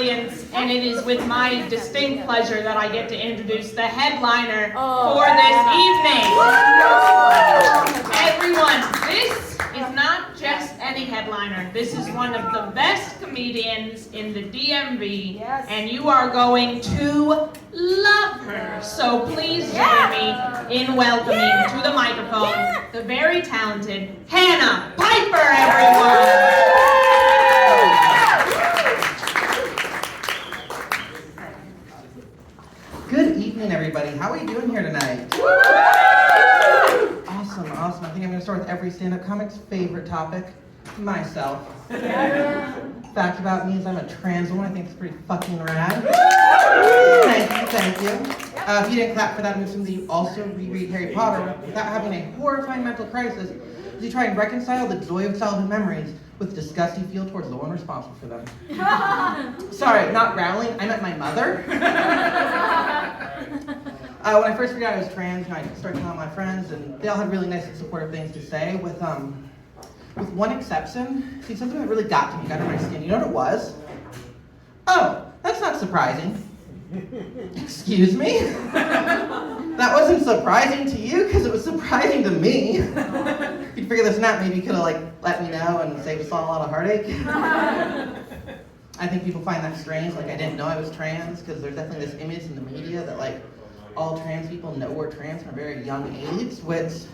audience, and it is with my distinct pleasure that I get to introduce the headliner for this evening. Everyone, this is not just any headliner. This is one of the best comedians in the DMV, and you are going to love her. So please join me in welcoming to the microphone the very talented Hannah Piper, everyone. Good evening, everybody. How are you doing here tonight? Awesome. I think I'm going to start with every stand-up comic's favorite topic, myself. Fact about me is I'm a trans woman. I think it's pretty fucking rad. Thank you. If you didn't clap for that, it means that you also reread Harry Potter without having a horrifying mental crisis as you try and reconcile the joy of childhood memories with the disgust you feel towards the one responsible for them. Sorry, not growling. I meant my mother. When I first figured out I was trans, I started telling my friends, and they all had really nice and supportive things to say, with one exception. See, something that really got to me, got under my skin. You know what it was? Oh, that's not surprising. Excuse me? That wasn't surprising to you, because it was surprising to me. If you'd figure this out, maybe you could have let me know and saved us all a lot of heartache. I think people find that strange, I didn't know I was trans, because there's definitely this image in the media that all trans people know we're trans from a very young age, which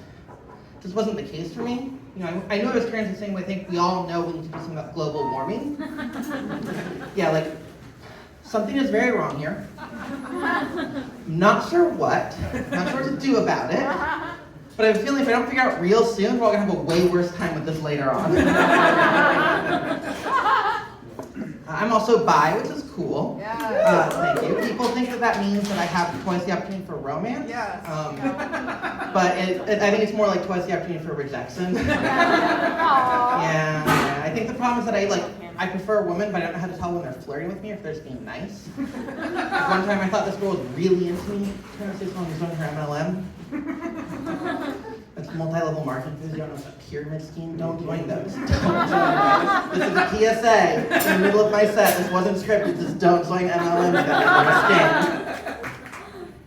just wasn't the case for me. I knew I was trans the same way I think we all know we need to do something about global warming. Yeah, something is very wrong here. Not sure what, not sure what to do about it, but I have a feeling if I don't figure out real soon, we're all gonna have a way worse time with this later on. I'm also bi, which is cool. Thank you. People think that means that I have twice the opportunity for romance. But I think it's more like twice the opportunity for rejection. Yeah. I think the problem is that I prefer women, but I don't know how to tell when they're flirting with me or if they're just being nice. One time I thought this girl was really into me. Trying to say someone was doing her MLM. That's multi-level marketing. If you don't know it's a pyramid scheme, don't join those. Don't join those. This is a PSA. In the middle of my set, this wasn't scripted. Just don't join MLM. They're a scam.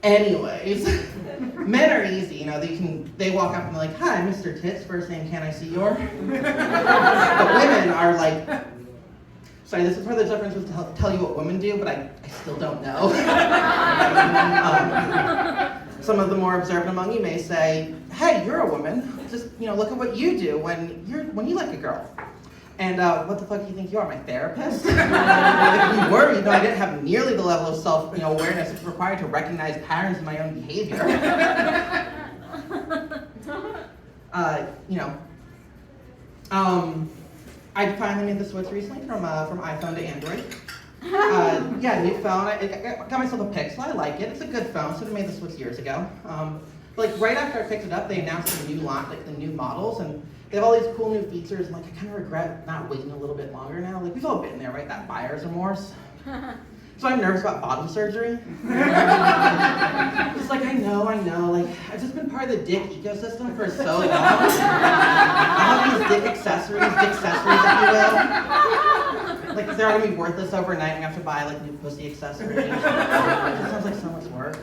Anyways, men are easy. They walk up and they're like, "Hi, Mr. Tits. First name, can I see your?" But women are like, sorry, this is where the difference was to tell you what women do, but I still don't know. Some of the more observant among you may say, "Hey, you're a woman. Just look at what you do when you like a girl." And what the fuck do you think you are, my therapist? If you were, I didn't have nearly the level of self-awareness that's required to recognize patterns in my own behavior. I finally made the switch recently from iPhone to Android. New phone. I got myself a Pixel. I like it. It's a good phone. Should have made the switch years ago. But right after I picked it up, they announced the new the new models, and they have all these cool new features. And I kind of regret not waiting a little bit longer now. We've all been there, right? That buyer's remorse. So I'm nervous about bottom surgery. Just I know. I've just been part of the dick ecosystem for so long. I have these dick accessories, if you will. They're all gonna be worthless overnight. I'm gonna have to buy new pussy accessories. It just sounds like so much work.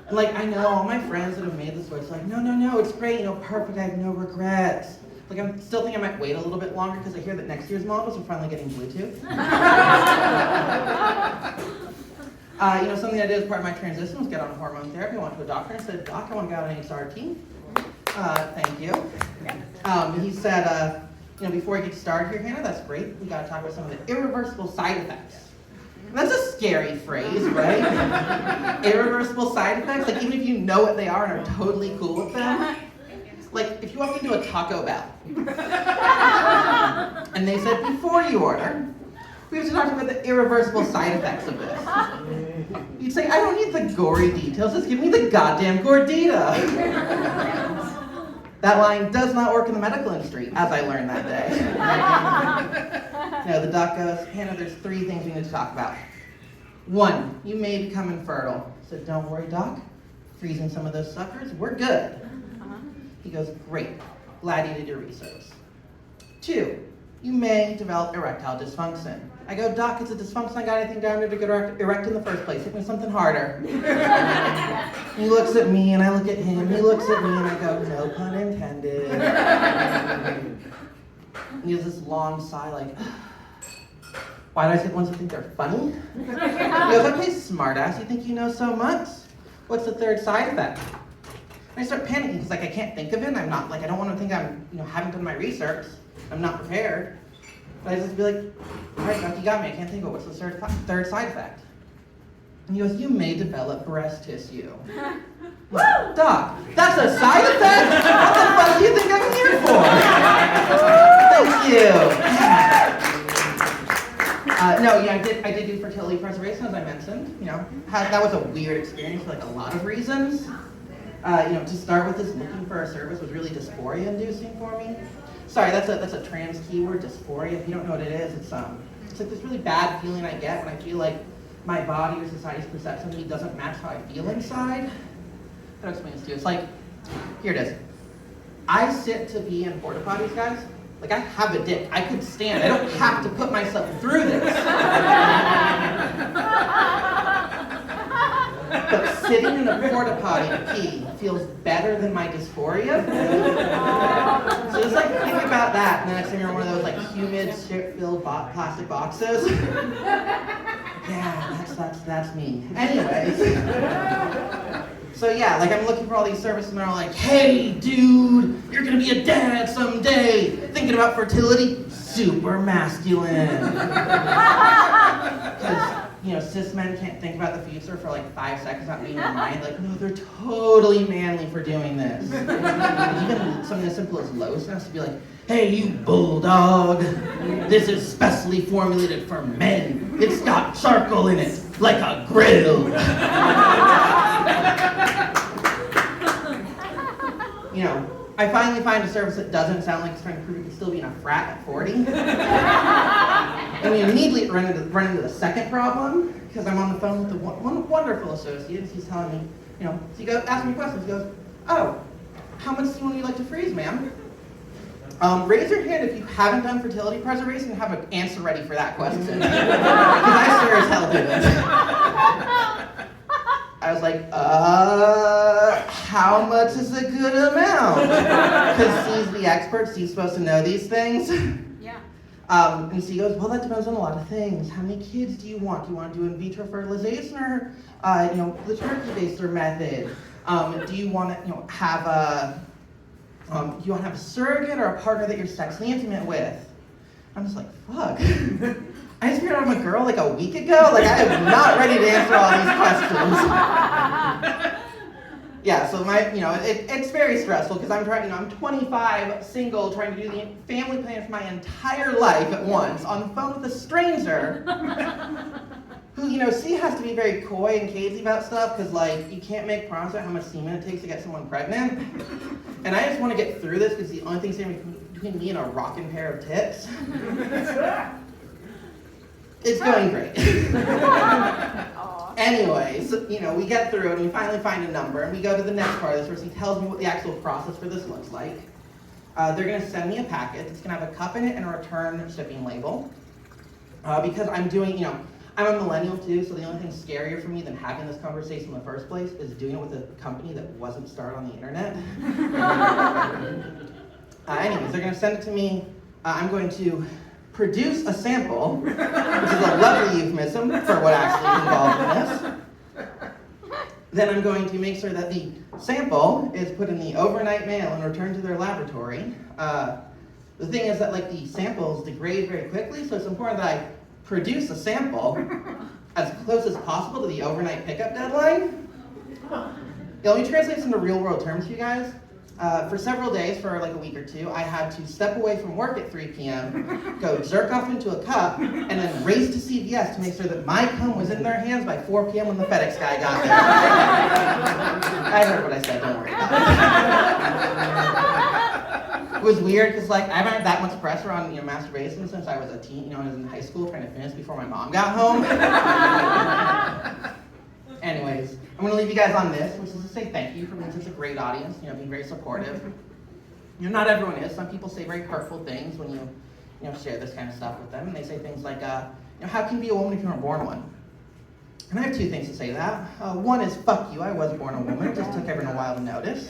And, I know all my friends that have made the switch, no, it's great, perfect, I have no regrets. I still think I might wait a little bit longer because I hear that next year's models are finally getting Bluetooth. Something I did as part of my transition was get on hormone therapy. I went to a doctor and said, "Doc, I want to go on an HRT." Thank you. He said, before I get started here, Hannah, that's great. We got to talk about some of the irreversible side effects. And that's a scary phrase, right? Irreversible side effects. Even if you know what they are and are totally cool with them. If you walk into a Taco Bell and they said, "Before you order, we have to talk about the irreversible side effects of this." You'd say, "I don't need the gory details, just give me the goddamn gordita." That line does not work in the medical industry, as I learned that day. The doc goes, "Hannah, there's 3 things we need to talk about. 1, you may become infertile." I said, "Don't worry, doc. Freezing some of those suckers, we're good." He goes, "Great. Glad you did your research." 2, you may develop erectile dysfunction. I go, Doc, it's a dysfunction. I got anything down there to get erect in the first place. Hit me something harder. He looks at me and I look at him. He looks at me and I go, no pun intended. And he has this long sigh like, why do I say the ones who think they're funny? He goes, okay, smartass, you think you know so much? What's the third side effect? And I start panicking because like I can't think of it. I'm not like I don't want to think I'm haven't done my research. I'm not prepared. But I just be like, all right, Doc, you got me. I can't think of it. What's the third side effect? And he goes, you may develop breast tissue. Doc, that's a side effect? What the fuck do you think I'm here for? Thank you. No, yeah, I did do fertility preservation, as I mentioned. That was a weird experience for like a lot of reasons. To start with, this looking for a service was really dysphoria-inducing for me. Sorry, that's a trans keyword, dysphoria. If you don't know what it is, it's like this really bad feeling I get when I feel like my body or society's perception of me doesn't match how I feel inside. How to explain this to you? It's like, here it is. I sit to be in porta potties, guys. Like, I have a dick. I could stand. I don't have to put myself through this. But sitting in a porta potty to pee feels better than my dysphoria. So just like think about that, and the next time you're in one of those like humid, shit-filled plastic boxes. Yeah, that's me. Anyways. So yeah, like I'm looking for all these services and they're all like, hey dude, you're gonna be a dad someday. Thinking about fertility? Super masculine. Because, cis men can't think about the future for like 5 seconds without being reminded, like, no, they're totally manly for doing this. Even something as simple as Lois has to be like, hey, you bulldog, this is specially formulated for men. It's got charcoal in it, like a grill. I finally find a service that doesn't sound like it's trying to prove you can still be in a frat at 40. And we immediately run into the second problem, because I'm on the phone with one wonderful associate. He's telling me, so he goes, asks me questions. He goes, oh, how much semen would you like to freeze, ma'am? Raise your hand if you haven't done fertility preservation and have an answer ready for that question. Because I sure as hell didn't. I was like, how much is a good amount? Because he's the expert, so he's supposed to know these things. Yeah. And so he goes, well, that depends on a lot of things. How many kids do you want? Do you want to do in vitro fertilization or, the turkey-based method? Do you want to, have a surrogate or a partner that you're sexually intimate with? I'm just like, fuck. I just figured out I'm a girl like a week ago. Like, I am not ready to answer all these questions. Yeah, so it's very stressful because I'm trying, I'm 25, single, trying to do the family plan for my entire life at once on the phone with a stranger who, she has to be very coy and cagey about stuff because, like, you can't make promises about how much semen it takes to get someone pregnant. And I just want to get through this because the only thing standing between me and a rocking pair of tits. It's going great. Anyways, we get through it and we finally find a number and we go to the next part of this where he tells me what the actual process for this looks like. They're going to send me a packet. It's going to have a cup in it and a return shipping label. Because I'm doing, I'm a millennial too, so the only thing scarier for me than having this conversation in the first place is doing it with a company that wasn't started on the internet. Anyways, they're going to send it to me. I'm going to produce a sample, which is a lovely euphemism for what actually is involved in this. Then I'm going to make sure that the sample is put in the overnight mail and returned to their laboratory. The thing is that the samples degrade very quickly, so it's important that I produce a sample as close as possible to the overnight pickup deadline. Let me translate this into real world terms for you guys. For several days, for a week or two, I had to step away from work at 3 p.m., go jerk off into a cup, and then race to CVS to make sure that my cum was in their hands by 4 p.m. when the FedEx guy got there. I heard what I said, don't worry about it. It was weird because I haven't had that much pressure on masturbation since I was a teen. I was in high school trying to finish before my mom got home. Anyways, I'm going to leave you guys on this, which is to say thank you for being such a great audience, being very supportive. Not everyone is. Some people say very hurtful things when you share this kind of stuff with them. And they say things like, how can you be a woman if you weren't born one? And I have two things to say to that. One is, fuck you, I was born a woman. It just took everyone a while to notice.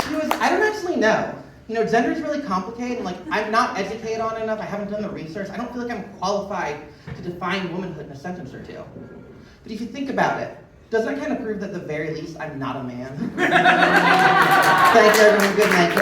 Two is, I don't actually know. Gender is really complicated. I'm not educated on it enough. I haven't done the research. I don't feel like I'm qualified to define womanhood in a sentence or two. But if you think about it, doesn't that kind of prove that at the very least I'm not a man? Thank you, everyone. Good night.